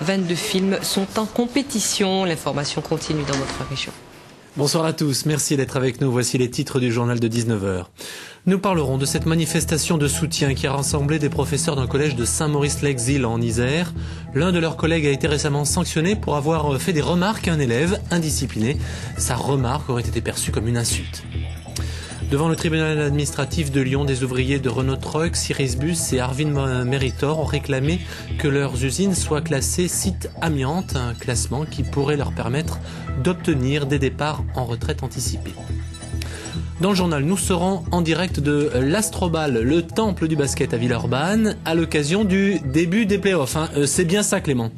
22 films sont en compétition. L'information continue dans votre région. Bonsoir à tous, merci d'être avec nous. Voici les titres du journal de 19h. Nous parlerons de cette manifestation de soutien qui a rassemblé des professeurs d'un collège de Saint-Maurice-l'Exil en Isère. L'un de leurs collègues a été récemment sanctionné pour avoir fait des remarques à un élève indiscipliné. Sa remarque aurait été perçue comme une insulte. Devant le tribunal administratif de Lyon, des ouvriers de Renault Trucks, Cirisbus et Arvin Meritor ont réclamé que leurs usines soient classées site amiante, un classement qui pourrait leur permettre d'obtenir des départs en retraite anticipée. Dans le journal, nous serons en direct de l'Astrobal, le temple du basket à Villeurbanne, à l'occasion du début des playoffs. C'est bien ça, Clément?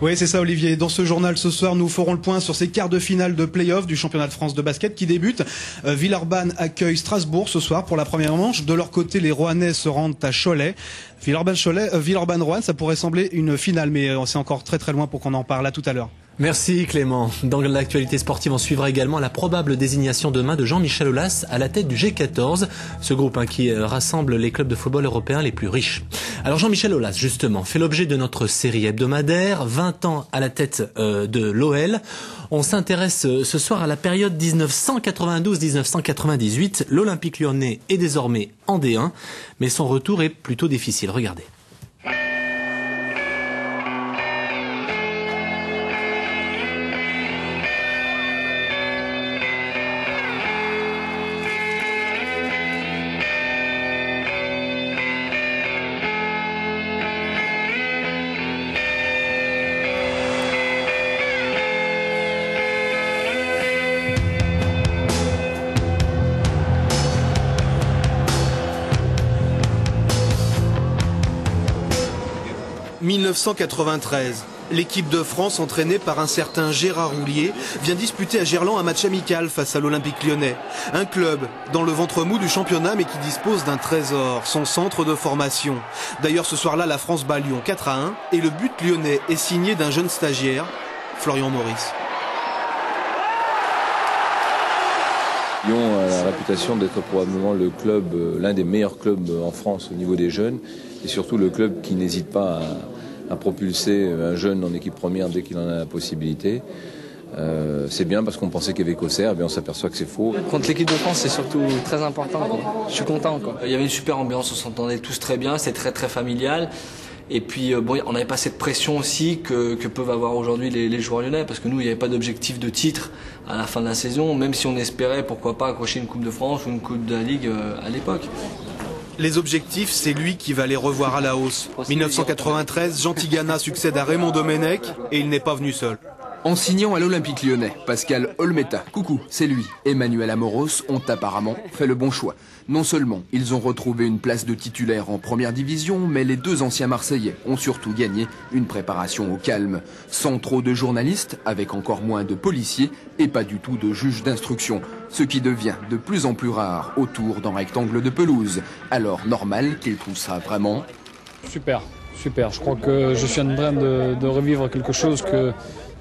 Oui, c'est ça, Olivier. Dans ce journal, ce soir, nous ferons le point sur ces quarts de finale de play-off du championnat de France de basket qui débute. Villeurbanne accueille Strasbourg ce soir pour la première manche. De leur côté, les Roannais se rendent à Cholet. Villeurbanne-Roanne, ça pourrait sembler une finale, mais c'est encore très très loin pour qu'on en parle. À tout à l'heure. Merci Clément. Dans l'actualité sportive, on suivra également la probable désignation demain de Jean-Michel Aulas à la tête du G14, ce groupe qui rassemble les clubs de football européens les plus riches. Alors Jean-Michel Aulas, justement, fait l'objet de notre série hebdomadaire, 20 ans à la tête de l'OL. On s'intéresse ce soir à la période 1992-1998. L'Olympique Lyonnais est désormais en D1, mais son retour est plutôt difficile. Regardez. 1993, l'équipe de France, entraînée par un certain Gérard Houllier, vient disputer à Gerland un match amical face à l'Olympique Lyonnais. Un club dans le ventre mou du championnat mais qui dispose d'un trésor, son centre de formation. D'ailleurs ce soir-là, la France bat Lyon 4-1 et le but lyonnais est signé d'un jeune stagiaire, Florian Maurice. Lyon a la réputation d'être probablement le club, l'un des meilleurs clubs en France au niveau des jeunes et surtout le club qui n'hésite pas à propulser un jeune en équipe première dès qu'il en a la possibilité. C'est bien parce qu'on pensait qu'il y avait qu'Auxerre, on s'aperçoit que c'est faux. Contre l'équipe de France, c'est surtout très important, quoi. Je suis content, quoi. Il y avait une super ambiance, on s'entendait tous très bien, c'est très très familial. Et puis on n'avait pas cette pression aussi que peuvent avoir aujourd'hui les joueurs lyonnais, parce que nous, il n'y avait pas d'objectif de titre à la fin de la saison, même si on espérait, pourquoi pas, accrocher une Coupe de France ou une Coupe de la Ligue à l'époque. Les objectifs, c'est lui qui va les revoir à la hausse. 1993, Jean Tigana succède à Raymond Domenech et il n'est pas venu seul. En signant à l'Olympique Lyonnais, Pascal Olmeta, coucou, c'est lui, Emmanuel Amoros ont apparemment fait le bon choix. Non seulement ils ont retrouvé une place de titulaire en première division, mais les deux anciens Marseillais ont surtout gagné une préparation au calme. Sans trop de journalistes, avec encore moins de policiers et pas du tout de juges d'instruction. Ce qui devient de plus en plus rare autour d'un rectangle de pelouse. Alors normal qu'il trouve ça vraiment... Super. Je crois que je suis en train de revivre quelque chose que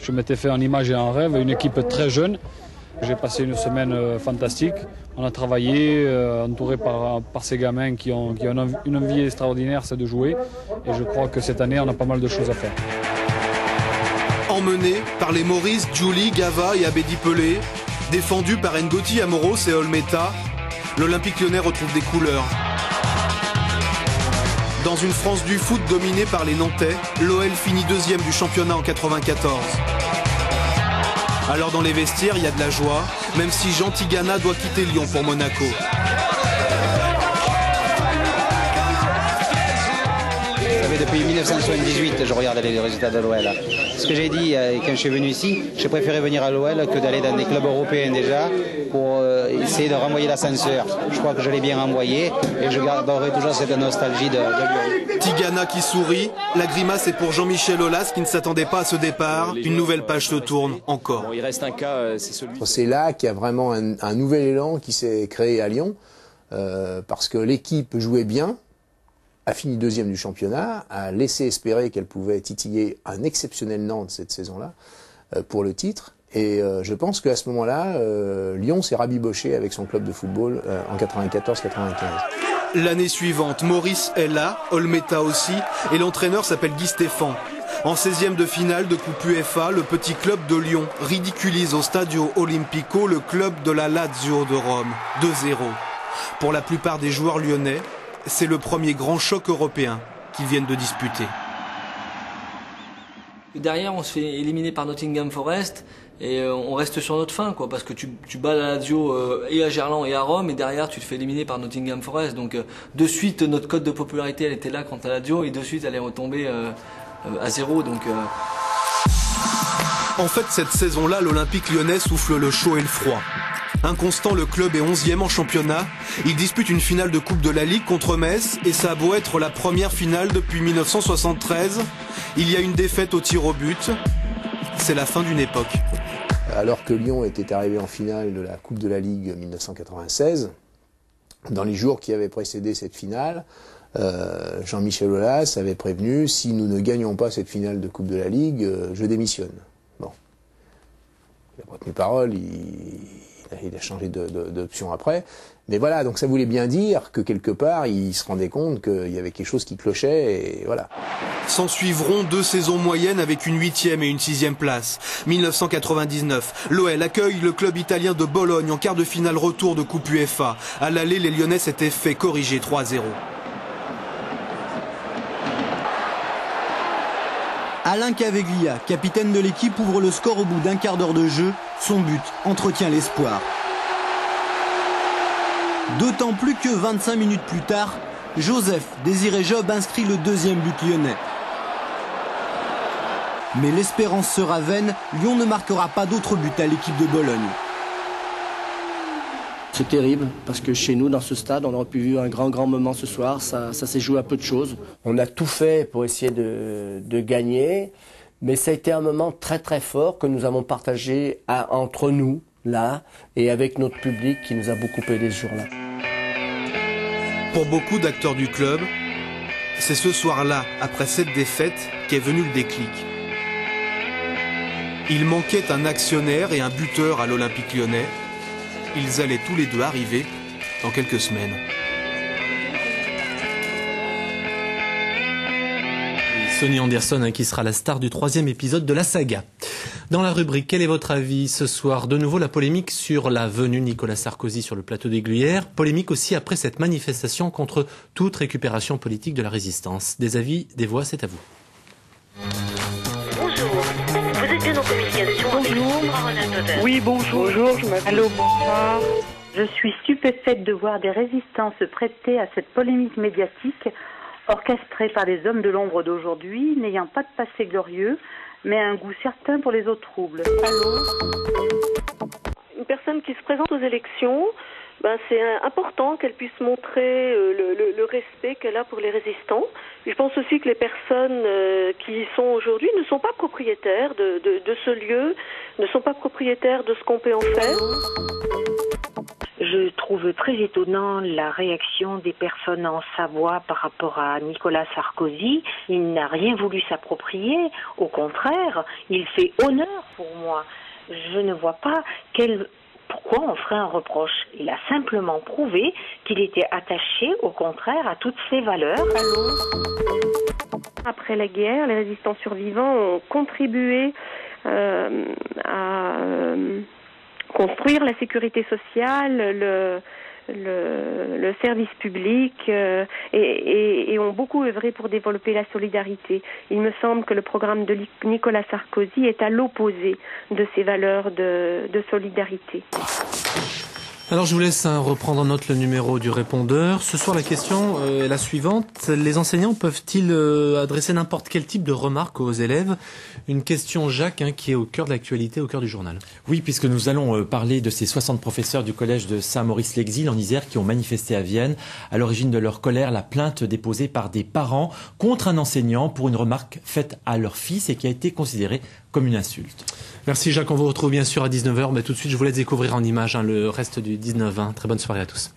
je m'étais fait en image et en rêve. Une équipe très jeune. J'ai passé une semaine fantastique. On a travaillé, entouré par ces gamins qui ont une envie extraordinaire, c'est de jouer. Et je crois que cette année, on a pas mal de choses à faire. Emmené par les Maurice, Julie, Gava et Abedi Pelé, défendu par Ngoti, Amoros et Olmeta, l'Olympique Lyonnais retrouve des couleurs. Dans une France du foot dominée par les Nantais, l'OL finit deuxième du championnat en 94. Alors dans les vestiaires, il y a de la joie, même si Jean Tigana doit quitter Lyon pour Monaco. Ça fait depuis 1978 que je regarde les résultats de l'OL. Ce que j'ai dit quand je suis venu ici, j'ai préféré venir à l'OL que d'aller dans des clubs européens déjà pour essayer de renvoyer l'ascenseur. Je crois que je l'ai bien renvoyé et je garderai toujours cette nostalgie de Lyon. Tigana qui sourit, la grimace est pour Jean-Michel Aulas qui ne s'attendait pas à ce départ. Une nouvelle page se tourne encore. Il reste un cas, c'est celui... C'est là qu'il y a vraiment un nouvel élan qui s'est créé à Lyon parce que l'équipe jouait bien, a fini deuxième du championnat, a laissé espérer qu'elle pouvait titiller un exceptionnel Nantes cette saison-là pour le titre. Et je pense qu'à ce moment-là, Lyon s'est rabiboché avec son club de football en 94-95. L'année suivante, Maurice est là, Olmeta aussi, et l'entraîneur s'appelle Guy Stéphane. En 16e de finale de Coupe UEFA, le petit club de Lyon ridiculise au Stadio Olimpico le club de la Lazio de Rome, 2-0. Pour la plupart des joueurs lyonnais, c'est le premier grand choc européen qu'ils viennent de disputer. Derrière, on se fait éliminer par Nottingham Forest et on reste sur notre faim, quoi, parce que tu bats la Lazio et à Gerland et à Rome, et derrière tu te fais éliminer par Nottingham Forest. Donc de suite, notre cote de popularité, elle était là contre la Lazio, et de suite, elle est retombée à 0. Donc, En fait, cette saison-là, l'Olympique lyonnais souffle le chaud et le froid. Inconstant, le club est 11e en championnat. Il dispute une finale de Coupe de la Ligue contre Metz, et ça a beau être la première finale depuis 1973. Il y a une défaite au tir au but. C'est la fin d'une époque. Alors que Lyon était arrivé en finale de la Coupe de la Ligue 1996, dans les jours qui avaient précédé cette finale, Jean-Michel Aulas avait prévenu: si nous ne gagnons pas cette finale de Coupe de la Ligue, je démissionne. Bon. Il a retenu parole, il a changé d'option après. Mais voilà, donc ça voulait bien dire que quelque part, il se rendait compte qu'il y avait quelque chose qui clochait, et voilà. S'en suivront 2 saisons moyennes avec une 8e et une 6e place. 1999, l'OL accueille le club italien de Bologne en quart de finale retour de Coupe UEFA. À l'aller, les Lyonnais s'étaient fait corriger 3-0. Alain Caveglia, capitaine de l'équipe, ouvre le score au bout d'un quart d'heure de jeu. Son but entretient l'espoir. D'autant plus que 25 minutes plus tard, Joseph Désiré Job inscrit le 2e but lyonnais. Mais l'espérance sera vaine, Lyon ne marquera pas d'autre but à l'équipe de Bologne. C'est terrible, parce que chez nous, dans ce stade, on aurait pu vivre un grand moment ce soir. Ça s'est joué à peu de choses. On a tout fait pour essayer de gagner, mais ça a été un moment très fort que nous avons partagé entre nous, là, et avec notre public qui nous a beaucoup aidé ce jour-là. Pour beaucoup d'acteurs du club, c'est ce soir-là, après cette défaite, qu'est venu le déclic. Il manquait un actionnaire et un buteur à l'Olympique lyonnais. Ils allaient tous les deux arriver dans quelques semaines. Sonny Anderson, qui sera la star du 3e épisode de la saga. Dans la rubrique, quel est votre avis ce soir? De nouveau la polémique sur la venue de Nicolas Sarkozy sur le plateau des Glières. Polémique aussi après cette manifestation contre toute récupération politique de la résistance. Des avis, des voix, c'est à vous. Bonjour, vous êtes bien en communication. Bonjour. Oui, bonjour. Bonjour, je m'appelle. Allô, bonsoir. Je suis stupéfaite de voir des résistants se prêter à cette polémique médiatique orchestrée par des hommes de l'ombre d'aujourd'hui, n'ayant pas de passé glorieux, mais un goût certain pour les eaux troubles. Allô ? Une personne qui se présente aux élections, c'est important qu'elle puisse montrer le respect qu'elle a pour les résistants. Je pense aussi que les personnes qui y sont aujourd'hui ne sont pas propriétaires de ce lieu, ne sont pas propriétaires de ce qu'on peut en faire. Je trouve très étonnant la réaction des personnes en Savoie par rapport à Nicolas Sarkozy. Il n'a rien voulu s'approprier. Au contraire, il fait honneur pour moi. Je ne vois pas pourquoi on ferait un reproche. Il a simplement prouvé qu'il était attaché, au contraire, à toutes ses valeurs. Après la guerre, les résistants survivants ont contribué à construire la sécurité sociale, le service public et ont beaucoup œuvré pour développer la solidarité. Il me semble que le programme de Nicolas Sarkozy est à l'opposé de ces valeurs de solidarité. Alors je vous laisse reprendre en note le numéro du répondeur. Ce soir la question est la suivante. Les enseignants peuvent-ils adresser n'importe quel type de remarques aux élèves? Une question, Jacques, qui est au cœur de l'actualité, au cœur du journal. Oui, puisque nous allons parler de ces 60 professeurs du collège de Saint-Maurice-l'Exil en Isère qui ont manifesté à Vienne. À l'origine de leur colère, la plainte déposée par des parents contre un enseignant pour une remarque faite à leur fils et qui a été considérée comme une insulte. Merci Jacques, on vous retrouve bien sûr à 19h. Mais tout de suite, je vous laisse découvrir en images le reste du 19-20. Très bonne soirée à tous.